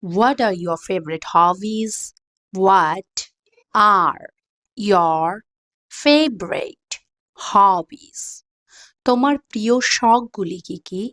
What are your favorite hobbies? What are your favorite hobbies? তোমার প্রিয় শখগুলি কি কি?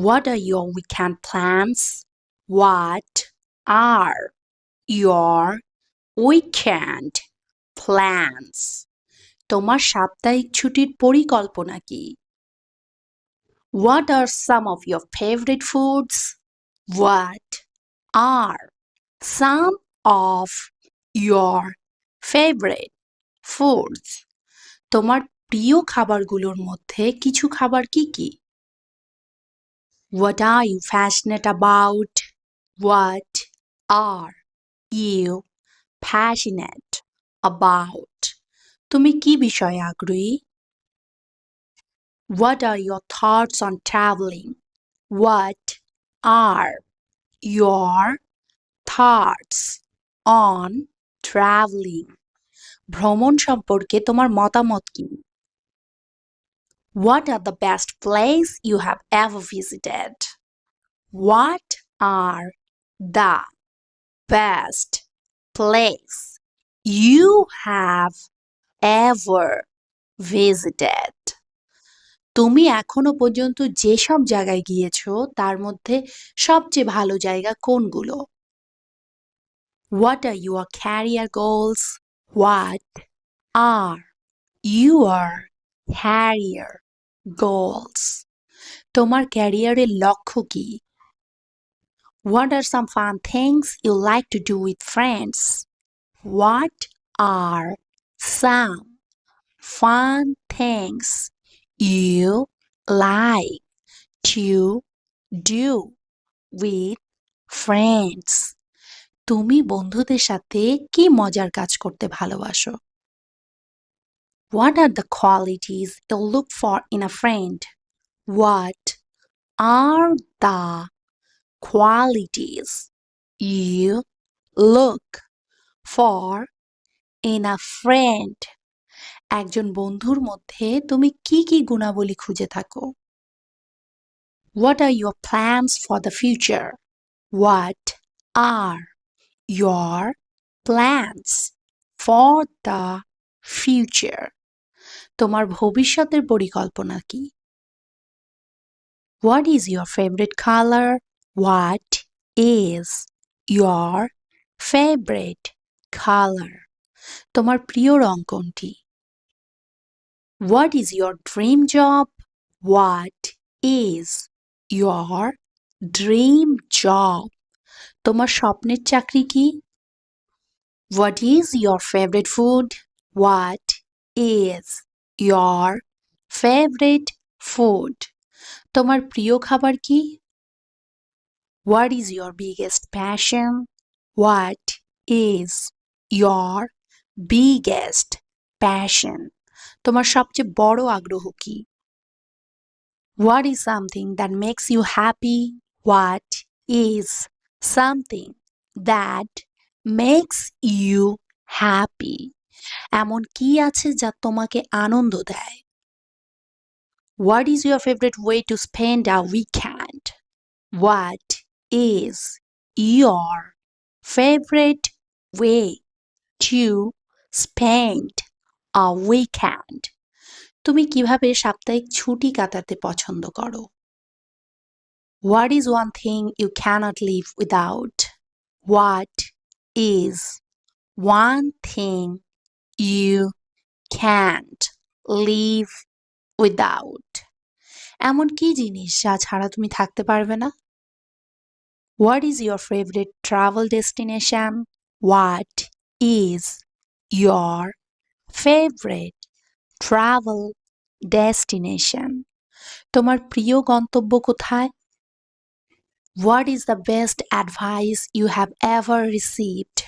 What are your weekend plans? What are your weekend plans? তোমার সাপ্তাহিক ছুটির পরিকল্পনা কি? What are some of your favorite foods? What are some of your favorite foods? তোমার প্রিয় খাবারগুলোর মধ্যে কিছু খাবার কি কি? What are you passionate about? What are you passionate about? তুমি কি বিষয়ে আগ্রহী? What are your thoughts on traveling? What are your thoughts on traveling? ভ্রমণ সম্পর্কে তোমার মতামত কি? What are the best places you have ever visited? What are the best place you have ever visited? তুমি এখনো পর্যন্ত যেসব জায়গায় গিয়েছো তার মধ্যে সবচেয়ে ভালো জায়গা কোনগুলো? What are your career goals? What are your career goals? তোমার ক্যারিয়ারের লক্ষ্য কি? What are some fun things you like to do with friends? What are some fun things you like to do with friends? তুমি বন্ধুদের সাথে কি মজার কাজ করতে ভালোবাসো? What are the qualities you look for in a friend? What are the qualities you look for in a friend? একজন বন্ধুর মধ্যে তুমি কি কি গুণাবলী খুঁজে থাকো? What are your plans for the future? What are your plans for the future? তোমার ভবিষ্যতের পরিকল্পনা কি? What is your favorite color? What is your favorite color? তোমার প্রিয় রং কোনটি? What is your dream job? What is your dream job? তোমার স্বপ্নের চাকরি কি? What is your favorite food? What is your favorite food? তোমার প্রিয় খাবার কি? What is your biggest passion? What is your biggest passion? তোমার সবচেয়ে বড় আগ্রহ কি? What is something that makes you happy? What is something that makes you happy? এমন কি আছে যা তোমাকে আনন্দ দেয়? What is your favorite way to spend a weekend? What is your favorite way to spend a weekend? তুমি কিভাবে সাপ্তাহিক ছুটি কাটাতে পছন্দ করো? What is one thing you cannot live without? What is one thing you can't live without? এমন কি জিনিস যা ছাড়া তুমি থাকতে পারবে না? What is your favorite travel destination? What is your favorite travel destination? তোমার প্রিয় গন্তব্য কোথায়? What is the best advice you have ever received?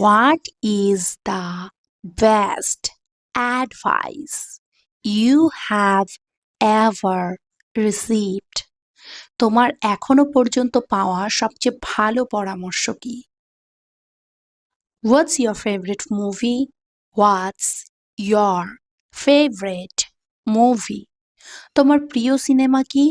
What is the best advice you have ever received? তোমার এখনো পর্যন্ত পাওয়া সবচেয়ে ভালো পরামর্শ কি? What's your favorite movie? What's your favorite movie? তোমার প্রিয় সিনেমা কি?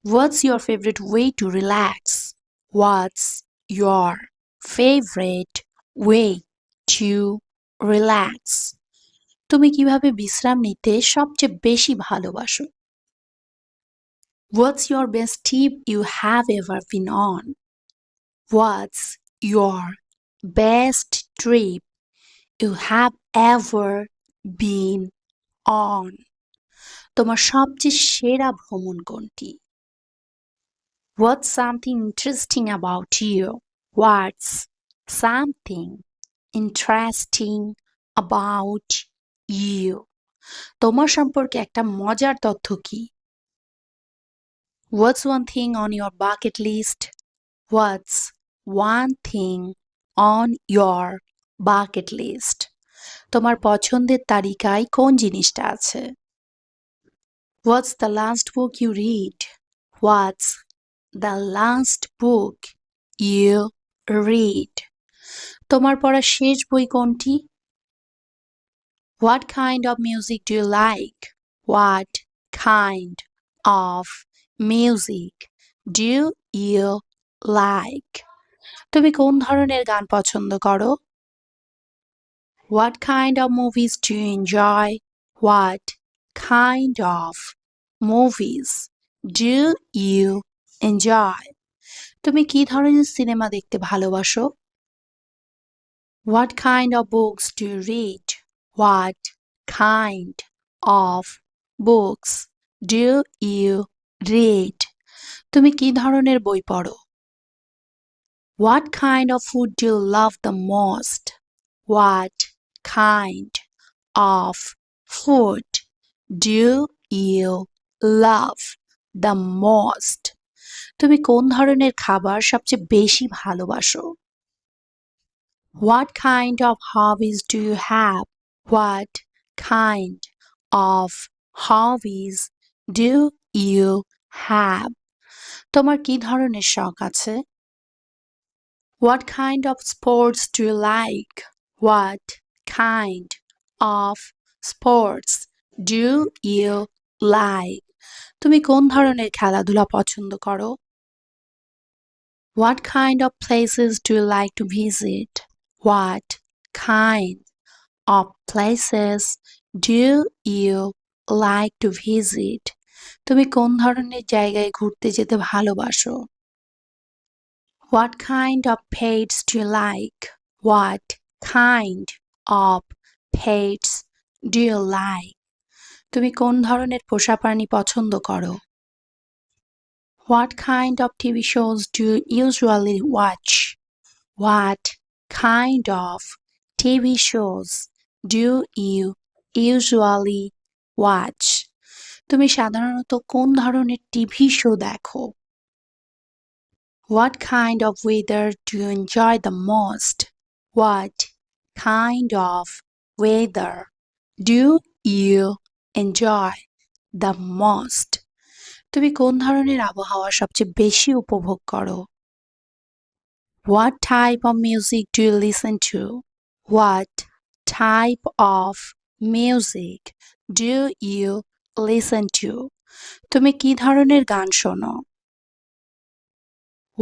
What's your favorite way to relax? What's your favorite way to relax? তুমি কিভাবে বিশ্রাম নিতে সবচেয়ে বেশি ভালোবাসো? What's your best tip you have ever been on? What's your best trip you have ever been on? তোমার সবচেয়ে সেরা ভ্রমণ কোনটি? What's something interesting about you? What's something interesting about you? তোমার সম্পর্কে একটা মজার তথ্য কি? What's one thing on your bucket list? What's one thing on your bucket list? তোমার পছন্দের তালিকায় কোন জিনিসটা আছে? What's the last book you read? What's the last book you read? তোমার পড়া শেষ বই কোনটি? What kind of music do you like? What kind of music do you like? তুমি কোন ধরনের গান পছন্দ করো? What kind of movies do you enjoy? What kind of movies do you enjoy? তুমি কি ধরনের সিনেমা দেখতে ভালোবাসো? What kind of books do you read? What kind of books do you read? তুমি কি ধরনের বই পড়ো? What kind of food do you love the most? What kind of food do you love the most? তুমি কোন ধরনের খাবার সবচেয়ে বেশি ভালোবাসো? What kind of hobbies do you have? What kind of hobbies do you have? তোমার কি ধরনের শখ আছে? What kind of sports do you like? What kind of sports do you like? তুমি কোন ধরনের খেলাধুলা পছন্দ করো? What kind of places do you like to visit? What kind of places do you like to visit? তুমি কোন ধরনের জায়গায় ঘুরতে যেতে ভালোবাসো? What kind of pets do you like? What kind of pets do you like? তুমি কোন ধরনের পোষা প্রাণী পছন্দ করো? What kind of TV shows do you usually watch? What kind of TV shows do you usually watch? তুমি সাধারণত কোন ধরনের টিভি শো দেখো? What kind of weather do you enjoy the most? What kind of weather do you enjoy the most? তুমি কোন ধরনের আবহাওয়া সবচেয়ে বেশি উপভোগ করো? What type of music do you listen to? What type of music do you listen to? তুমি কি ধরনের গান শোনো?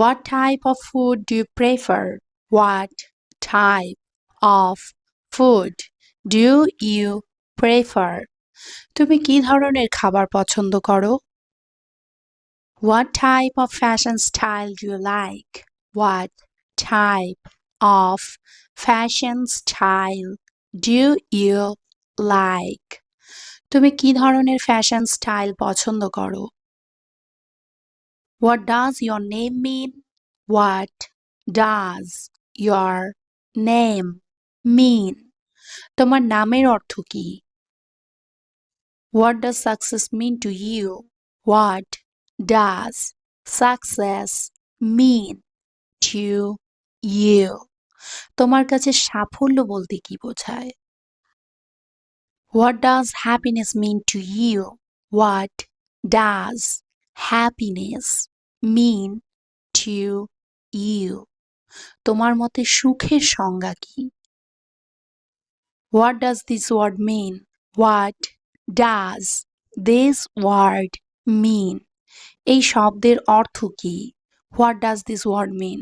What type of food do you prefer? What type of food do you prefer? তুমি কি ধরনের খাবার পছন্দ করো? What type of fashion style do you like? What type of fashion style do you like? তুমি কি ধরনের ফ্যাশন স্টাইল পছন্দ করো? What does your name mean? What does your name mean? তোমার নামের অর্থ কি? What does success mean to you? What does success mean to you? তোমার কাছে সাফল্য বলতে কি বোঝায়? What does happiness mean to you? What does happiness mean to you? তোমার মতে সুখের সংজ্ঞা কি? What does this word mean? What does this word mean? এই শব্দের অর্থ কি? What does this word mean?